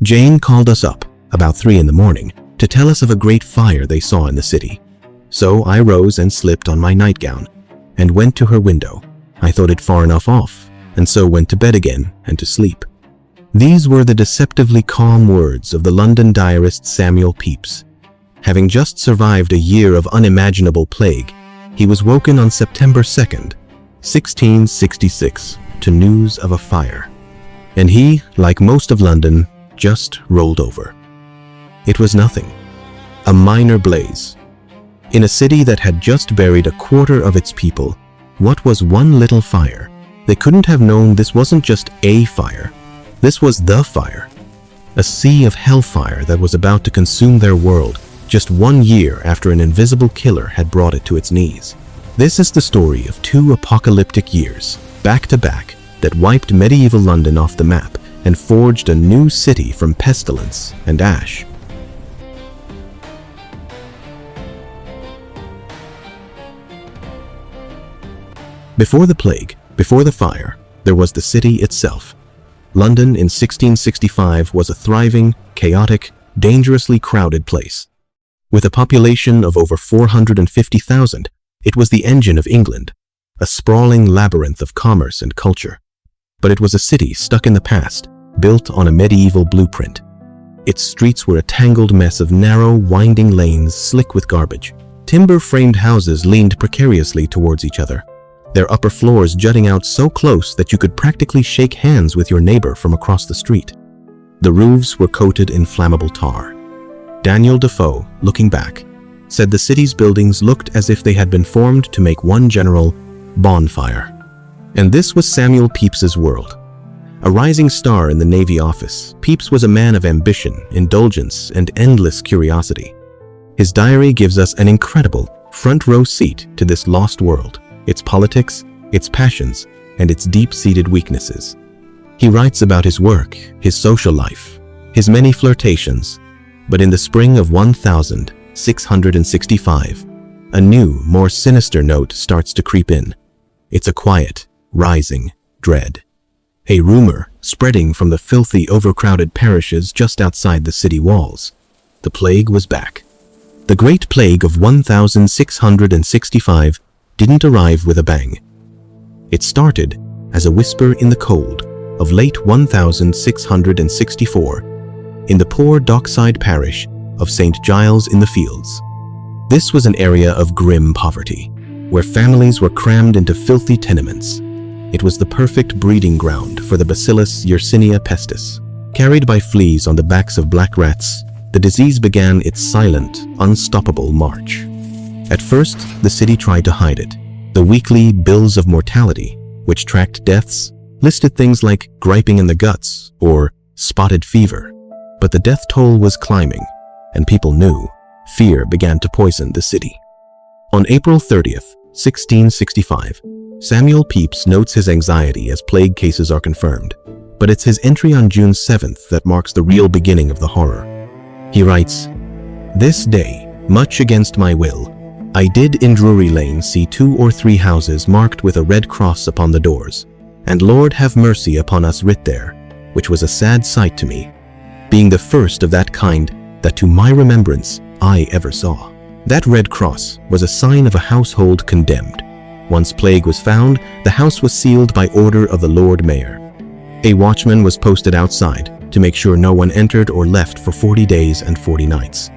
Jane called us up about 3 in the morning to tell us of a great fire they saw in the city. So I rose and slipped on my nightgown and went to her window. I thought it far enough off, and so went to bed again and to sleep. These were the deceptively calm words of the London diarist Samuel Pepys. Having just survived a year of unimaginable plague, he was woken on September 2nd, 1666, to news of a fire. And he, like most of London, just rolled over. It was nothing. A minor blaze. In a city that had just buried a quarter of its people, what was one little fire? They couldn't have known this wasn't just a fire. This was the fire. A sea of hellfire that was about to consume their world just 1 year after an invisible killer had brought it to its knees. This is the story of 2 apocalyptic years, back to back, that wiped medieval London off the map and forged a new city from pestilence and ash. Before the plague, before the fire, there was the city itself. London in 1665 was a thriving, chaotic, dangerously crowded place. With a population of over 450,000, it was the engine of England, a sprawling labyrinth of commerce and culture. But it was a city stuck in the past, built on a medieval blueprint. Its streets were a tangled mess of narrow, winding lanes slick with garbage. Timber-framed houses leaned precariously towards each other, their upper floors jutting out so close that you could practically shake hands with your neighbor from across the street. The roofs were coated in flammable tar. Daniel Defoe, looking back, said the city's buildings looked as if they had been formed to make one general bonfire. And this was Samuel Pepys's world. A rising star in the Navy office, Pepys was a man of ambition, indulgence, and endless curiosity. His diary gives us an incredible front-row seat to this lost world, its politics, its passions, and its deep-seated weaknesses. He writes about his work, his social life, his many flirtations, but in the spring of 1665, a new, more sinister note starts to creep in. It's a quiet, rising dread. A rumor spreading from the filthy, overcrowded parishes just outside the city walls. The plague was back. The Great Plague of 1665 didn't arrive with a bang. It started as a whisper in the cold of late 1664 in the poor dockside parish of St. Giles in the Fields. This was an area of grim poverty, where families were crammed into filthy tenements. It was the perfect breeding ground for the Bacillus Yersinia pestis. Carried by fleas on the backs of black rats, the disease began its silent, unstoppable march. At first, the city tried to hide it. The weekly bills of mortality, which tracked deaths, listed things like griping in the guts or spotted fever. But the death toll was climbing, and people knew. Fear began to poison the city. On April 30th, 1665, Samuel Pepys notes his anxiety as plague cases are confirmed, but it's his entry on June 7th that marks the real beginning of the horror. He writes, "This day, much against my will, I did in Drury Lane see 2 or 3 houses marked with a red cross upon the doors, and Lord have mercy upon us writ there, which was a sad sight to me, being the first of that kind that to my remembrance I ever saw." That red cross was a sign of a household condemned. Once plague was found, the house was sealed by order of the Lord Mayor. A watchman was posted outside to make sure no one entered or left for 40 days and 40 nights.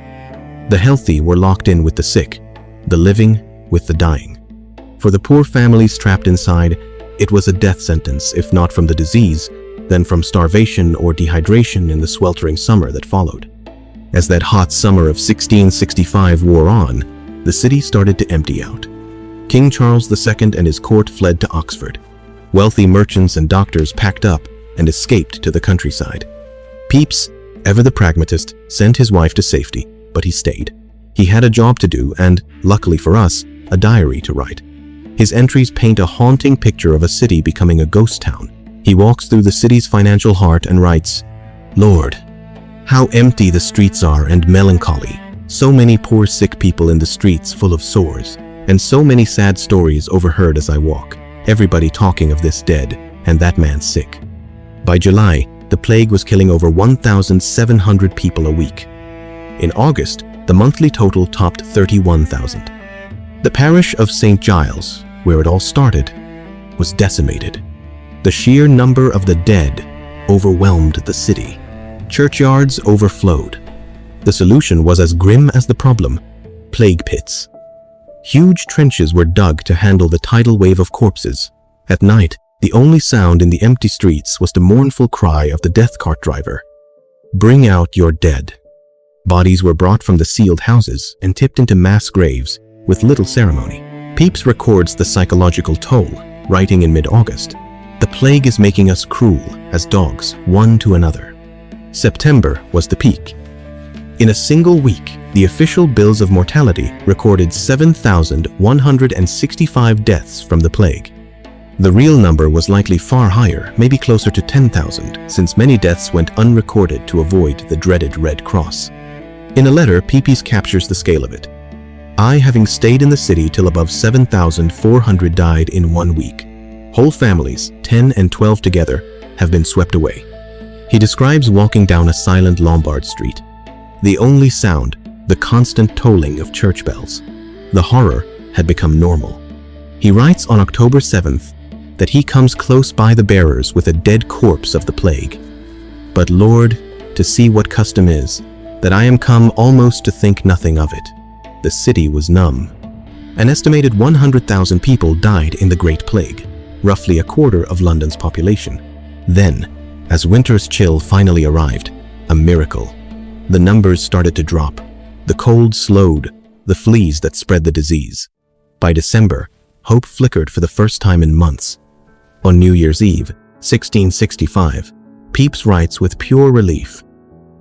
The healthy were locked in with the sick, the living with the dying. For the poor families trapped inside, it was a death sentence, if not from the disease, then from starvation or dehydration in the sweltering summer that followed. As that hot summer of 1665 wore on, the city started to empty out. King Charles II and his court fled to Oxford. Wealthy merchants and doctors packed up and escaped to the countryside. Pepys, ever the pragmatist, sent his wife to safety, but he stayed. He had a job to do and, luckily for us, a diary to write. His entries paint a haunting picture of a city becoming a ghost town. He walks through the city's financial heart and writes, "Lord, how empty the streets are and melancholy. So many poor sick people in the streets full of sores, and so many sad stories overheard as I walk. Everybody talking of this dead and that man sick." By July, the plague was killing over 1,700 people a week. In August, the monthly total topped 31,000. The parish of St. Giles, where it all started, was decimated. The sheer number of the dead overwhelmed the city. Churchyards overflowed. The solution was as grim as the problem: plague pits. Huge trenches were dug to handle the tidal wave of corpses. At night, the only sound in the empty streets was the mournful cry of the death cart driver. "Bring out your dead." Bodies were brought from the sealed houses and tipped into mass graves with little ceremony. Pepys records the psychological toll, writing in mid-August, "The plague is making us cruel as dogs, one to another." September was the peak. In a single week, the official bills of mortality recorded 7,165 deaths from the plague. The real number was likely far higher, maybe closer to 10,000, since many deaths went unrecorded to avoid the dreaded Red Cross. In a letter, Pepys captures the scale of it. "I, having stayed in the city till above 7,400 died in 1 week. Whole families, 10 and 12 together, have been swept away." He describes walking down a silent Lombard street. The only sound, the constant tolling of church bells. The horror had become normal. He writes on October 7th that he comes close by the bearers with a dead corpse of the plague. "But Lord, to see what custom is, that I am come almost to think nothing of it." The city was numb. An estimated 100,000 people died in the Great Plague, roughly a quarter of London's population. Then, as winter's chill finally arrived, a miracle. The numbers started to drop. The cold slowed the fleas that spread the disease. By December, hope flickered for the first time in months. On New Year's Eve, 1665, Pepys writes with pure relief,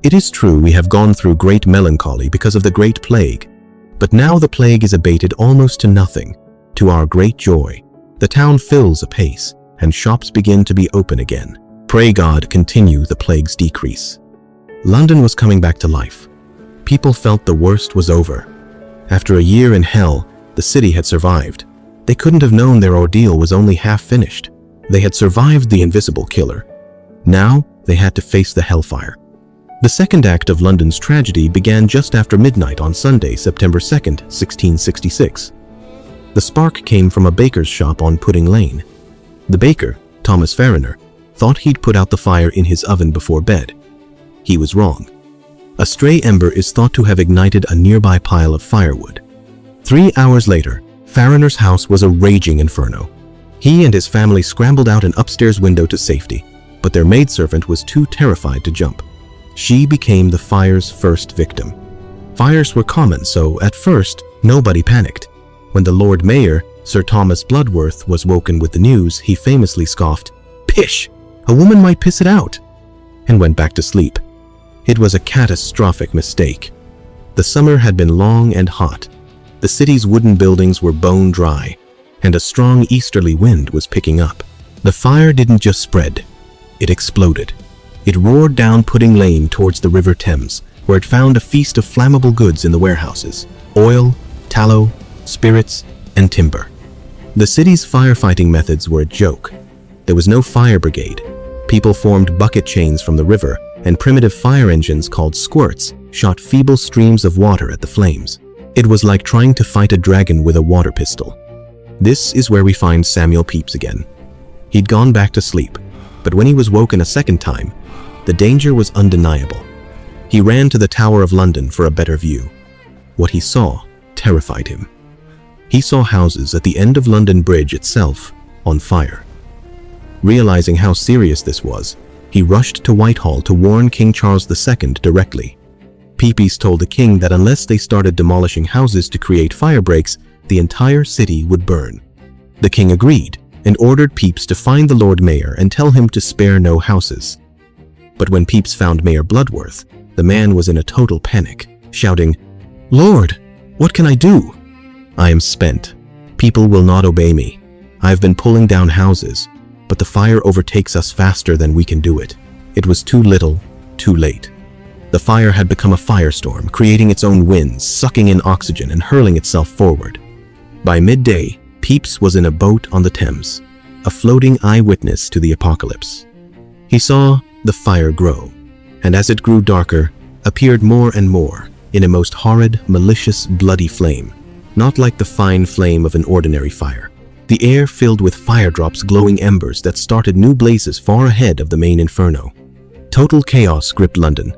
"It is true we have gone through great melancholy because of the Great Plague, but now the plague is abated almost to nothing. To our great joy, the town fills apace, and shops begin to be open again. Pray God continue the plague's decrease." London was coming back to life. People felt the worst was over. After a year in hell, the city had survived. They couldn't have known their ordeal was only half finished. They had survived the invisible killer. Now they had to face the hellfire. The second act of London's tragedy began just after midnight on Sunday, September 2nd, 1666. The spark came from a baker's shop on Pudding Lane. The baker, Thomas Farriner, thought he'd put out the fire in his oven before bed. He was wrong. A stray ember is thought to have ignited a nearby pile of firewood. 3 hours later, Farriner's house was a raging inferno. He and his family scrambled out an upstairs window to safety, but their maidservant was too terrified to jump. She became the fire's first victim. Fires were common, so at first, nobody panicked. When the Lord Mayor, Sir Thomas Bloodworth, was woken with the news, he famously scoffed, "Pish! A woman might piss it out," and went back to sleep. It was a catastrophic mistake. The summer had been long and hot. The city's wooden buildings were bone dry, and a strong easterly wind was picking up. The fire didn't just spread, it exploded. It roared down Pudding Lane towards the River Thames, where it found a feast of flammable goods in the warehouses: oil, tallow, spirits, and timber. The city's firefighting methods were a joke. There was no fire brigade. People formed bucket chains from the river, and primitive fire engines called squirts shot feeble streams of water at the flames. It was like trying to fight a dragon with a water pistol. This is where we find Samuel Pepys again. He'd gone back to sleep, but when he was woken a second time, the danger was undeniable. He ran to the Tower of London for a better view. What he saw terrified him. He saw houses at the end of London Bridge itself on fire. Realizing how serious this was, he rushed to Whitehall to warn King Charles II directly. Pepys told the king that unless they started demolishing houses to create fire breaks, the entire city would burn. The king agreed and ordered Pepys to find the Lord Mayor and tell him to spare no houses. But when Pepys found Mayor Bloodworth, the man was in a total panic, shouting, "Lord, what can I do? I am spent. People will not obey me. I've been pulling down houses, but the fire overtakes us faster than we can do it." It was too little, too late. The fire had become a firestorm, creating its own winds, sucking in oxygen and hurling itself forward. By midday, Pepys was in a boat on the Thames, a floating eyewitness to the apocalypse. He saw the fire grow, and as it grew darker, appeared more and more in a most horrid, malicious, bloody flame, not like the fine flame of an ordinary fire. The air filled with fire drops, glowing embers that started new blazes far ahead of the main inferno. Total chaos gripped London.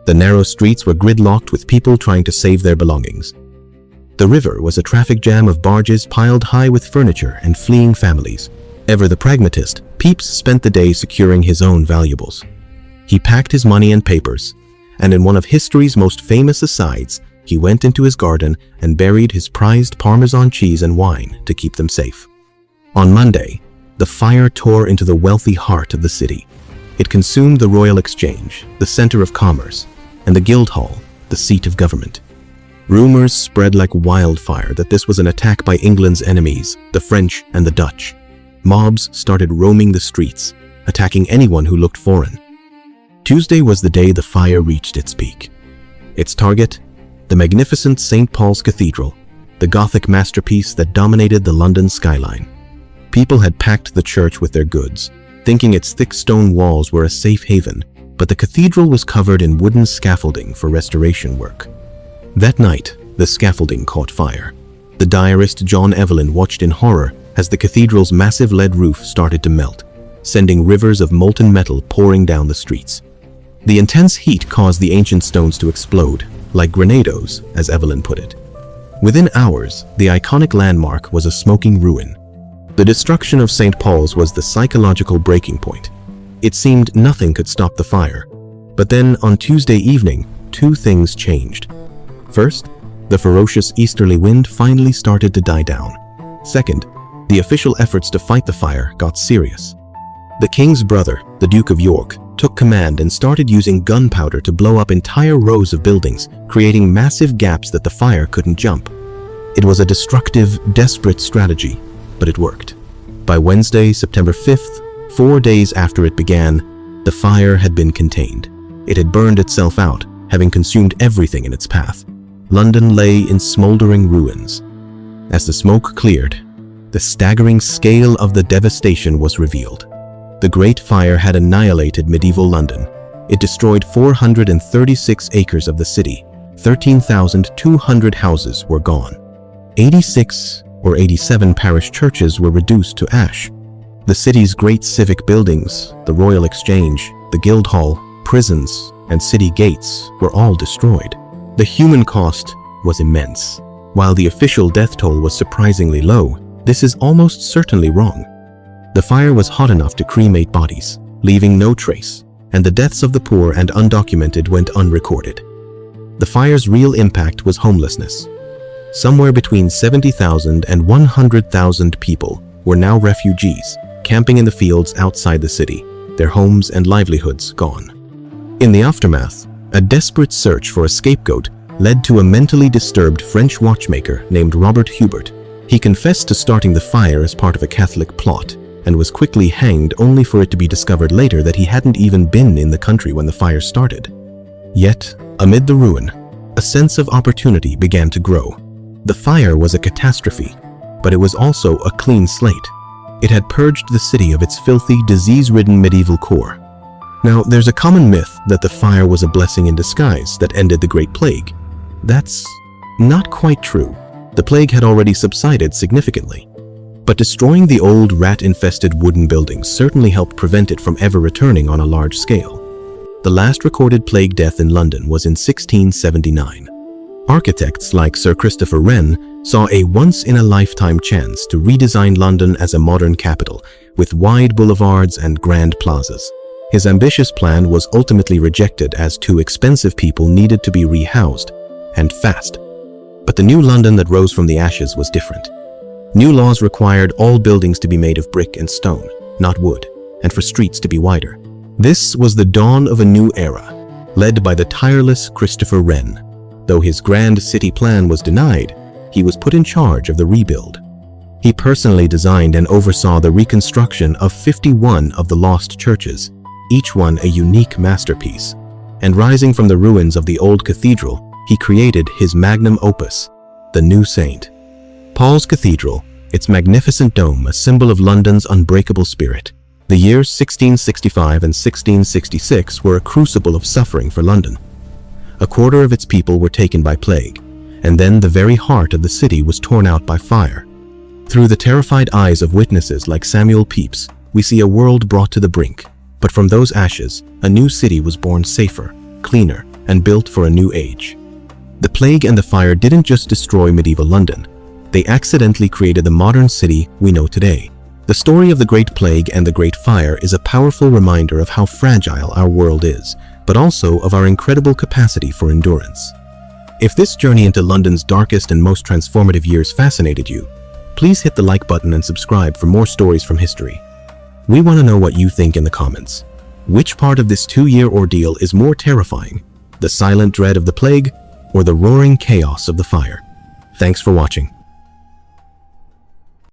The narrow streets were gridlocked with people trying to save their belongings. The river was a traffic jam of barges piled high with furniture and fleeing families. Ever the pragmatist, Pepys spent the day securing his own valuables. He packed his money and papers, and in one of history's most famous asides, he went into his garden and buried his prized Parmesan cheese and wine to keep them safe. On Monday, the fire tore into the wealthy heart of the city. It consumed the Royal Exchange, the center of commerce, and the Guildhall, the seat of government. Rumors spread like wildfire that this was an attack by England's enemies, the French and the Dutch. Mobs started roaming the streets, attacking anyone who looked foreign. Tuesday was the day the fire reached its peak. Its target, the magnificent St. Paul's Cathedral, the Gothic masterpiece that dominated the London skyline. People had packed the church with their goods, thinking its thick stone walls were a safe haven, but the cathedral was covered in wooden scaffolding for restoration work. That night, the scaffolding caught fire. The diarist John Evelyn watched in horror as the cathedral's massive lead roof started to melt, sending rivers of molten metal pouring down the streets. The intense heat caused the ancient stones to explode, like grenados, as Evelyn put it. Within hours, the iconic landmark was a smoking ruin. The destruction of St. Paul's was the psychological breaking point. It seemed nothing could stop the fire. But then, on Tuesday evening, two things changed. First, the ferocious easterly wind finally started to die down. Second, the official efforts to fight the fire got serious. The king's brother, the Duke of York, took command and started using gunpowder to blow up entire rows of buildings, creating massive gaps that the fire couldn't jump. It was a destructive, desperate strategy, but it worked. By Wednesday, September 5th, 4 days after it began, the fire had been contained. It had burned itself out, having consumed everything in its path. London lay in smoldering ruins. As the smoke cleared, the staggering scale of the devastation was revealed. The Great Fire had annihilated medieval London. It destroyed 436 acres of the city. 13,200 houses were gone. 86 or 87 parish churches were reduced to ash. The city's great civic buildings, the Royal Exchange, the Guildhall, prisons, and city gates were all destroyed. The human cost was immense. While the official death toll was surprisingly low, this is almost certainly wrong. The fire was hot enough to cremate bodies, leaving no trace, and the deaths of the poor and undocumented went unrecorded. The fire's real impact was homelessness. Somewhere between 70,000 and 100,000 people were now refugees, camping in the fields outside the city, their homes and livelihoods gone. In the aftermath, a desperate search for a scapegoat led to a mentally disturbed French watchmaker named Robert Hubert. He confessed to starting the fire as part of a Catholic plot and was quickly hanged, only for it to be discovered later that he hadn't even been in the country when the fire started. Yet, amid the ruin, a sense of opportunity began to grow. The fire was a catastrophe, but it was also a clean slate. It had purged the city of its filthy, disease-ridden medieval core. Now, there's a common myth that the fire was a blessing in disguise that ended the Great Plague. That's not quite true. The plague had already subsided significantly. But destroying the old rat-infested wooden buildings certainly helped prevent it from ever returning on a large scale. The last recorded plague death in London was in 1679. Architects like Sir Christopher Wren saw a once-in-a-lifetime chance to redesign London as a modern capital, with wide boulevards and grand plazas. His ambitious plan was ultimately rejected as too expensive people needed to be rehoused, and fast. But the new London that rose from the ashes was different. New laws required all buildings to be made of brick and stone, not wood, and for streets to be wider. This was the dawn of a new era, led by the tireless Christopher Wren. Though his grand city plan was denied, he was put in charge of the rebuild. He personally designed and oversaw the reconstruction of 51 of the lost churches, each one a unique masterpiece. And rising from the ruins of the old cathedral, he created his magnum opus, the new St. Paul's Cathedral, its magnificent dome a symbol of London's unbreakable spirit. The years 1665 and 1666 were a crucible of suffering for London. A quarter of its people were taken by plague, and then the very heart of the city was torn out by fire. Through the terrified eyes of witnesses like Samuel Pepys, we see a world brought to the brink. But from those ashes, a new city was born, safer, cleaner, and built for a new age. The plague and the fire didn't just destroy medieval London. They accidentally created the modern city we know today. The story of the Great Plague and the Great Fire is a powerful reminder of how fragile our world is, but also of our incredible capacity for endurance. If this journey into London's darkest and most transformative years fascinated you, please hit the like button and subscribe for more stories from history. We want to know what you think in the comments. Which part of this 2-year ordeal is more terrifying? The silent dread of the plague or the roaring chaos of the fire? Thanks for watching.